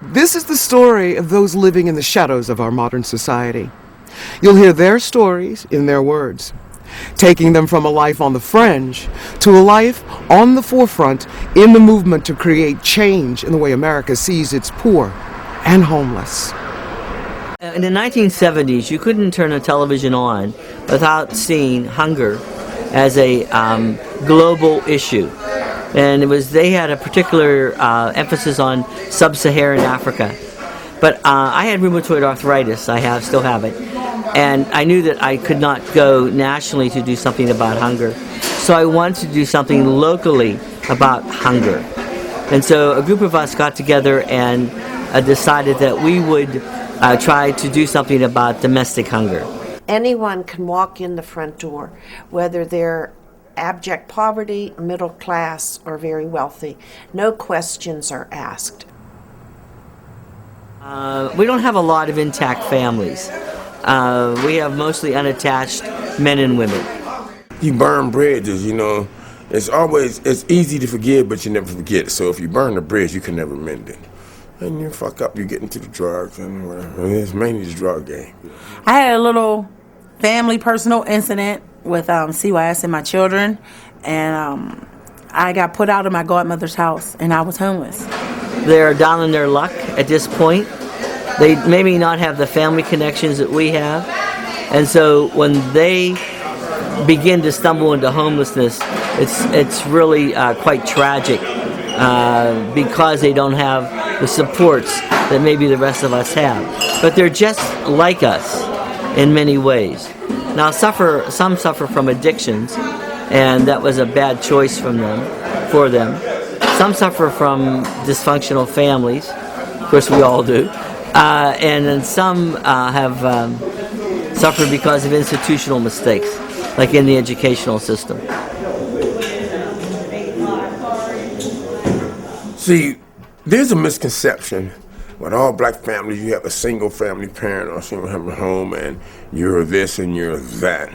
This is the story of those living in the shadows of our modern society. You'll hear their stories in their words, taking them from a life on the fringe to a life on the forefront in the movement to create change in the way America sees its poor and homeless. In the 1970s, you couldn't turn a television on without seeing hunger as a global issue. And they had a particular emphasis on sub-Saharan Africa. But I had rheumatoid arthritis, still have it. And I knew that I could not go nationally to do something about hunger. So I wanted to do something locally about hunger. And so a group of us got together and decided that we would try to do something about domestic hunger. Anyone can walk in the front door, whether they're abject poverty, middle class, or very wealthy. No questions are asked. We don't have a lot of intact families. We have mostly unattached men and women. You burn bridges, it's easy to forgive, but you never forget. So if you burn the bridge, you can never mend it. And you fuck up, you get into the drugs and whatever. It's mainly the drug game. I had a little family personal incident with CYS and my children, and I got put out of my godmother's house, and I was homeless. They're down in their luck at this point. They maybe not have the family connections that we have, and so when they begin to stumble into homelessness, it's really quite tragic because they don't have the supports that maybe the rest of us have. But they're just like us in many ways. Now some suffer from addictions, and that was a bad choice for them. Some suffer from dysfunctional families, of course we all do, and then some have suffered because of institutional mistakes, like in the educational system. See, there's a misconception with all black families. You have a single family parent or a single family home, and you're this and you're that.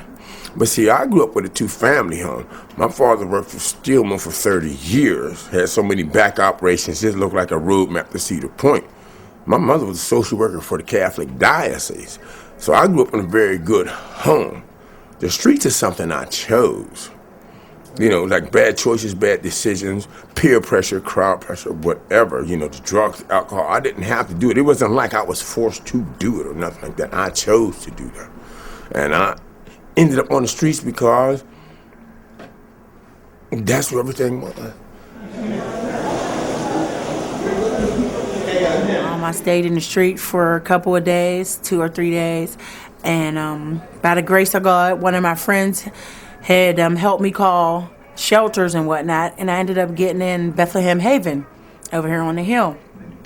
But see, I grew up with a two-family home. My father worked for Steelman for 30 years, had so many back operations, just looked like a road map to Cedar Point. My mother was a social worker for the Catholic diocese. So I grew up in a very good home. The streets is something I chose. Like bad choices, bad decisions, peer pressure, crowd pressure, whatever, the drugs, alcohol. I didn't have to do it. It wasn't like I was forced to do it or nothing like that. I chose to do that. And I ended up on the streets because that's where everything was. I stayed in the street for a couple of days, 2 or 3 days, and by the grace of God, one of my friends had helped me call shelters and whatnot, and I ended up getting in Bethlehem Haven over here on the hill,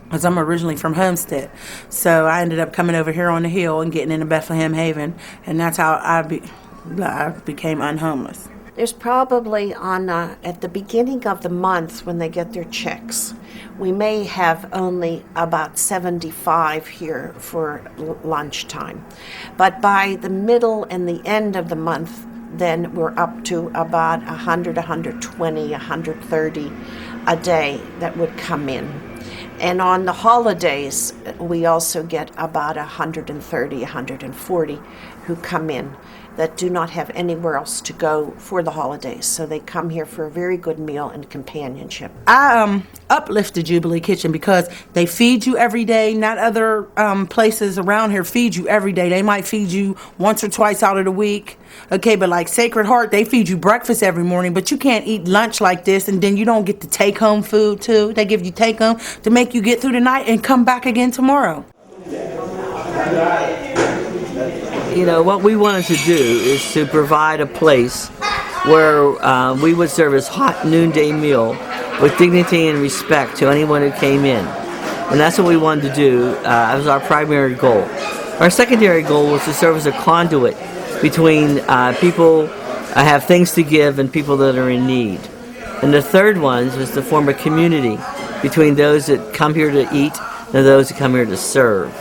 because I'm originally from Homestead. So I ended up coming over here on the hill and getting into Bethlehem Haven, and that's how I became unhomeless. There's probably at the beginning of the month when they get their checks, we may have only about 75 here for lunchtime. But by the middle and the end of the month, then we're up to about 100, 120, 130 a day that would come in. And on the holidays, we also get about 130, 140 who come in that do not have anywhere else to go for the holidays. So they come here for a very good meal and companionship. I uplifted Jubilee Kitchen because they feed you every day. Not other places around here feed you every day. They might feed you once or twice out of the week. Okay, but like Sacred Heart, they feed you breakfast every morning, but you can't eat lunch like this, and then you don't get the take-home food too. They give you take-home to make you get through the night and come back again tomorrow. What we wanted to do is to provide a place where we would serve a hot noonday meal with dignity and respect to anyone who came in. And that's what we wanted to do as our primary goal. Our secondary goal was to serve as a conduit between people who have things to give and people that are in need. And the third one was to form a community between those that come here to eat and those that come here to serve.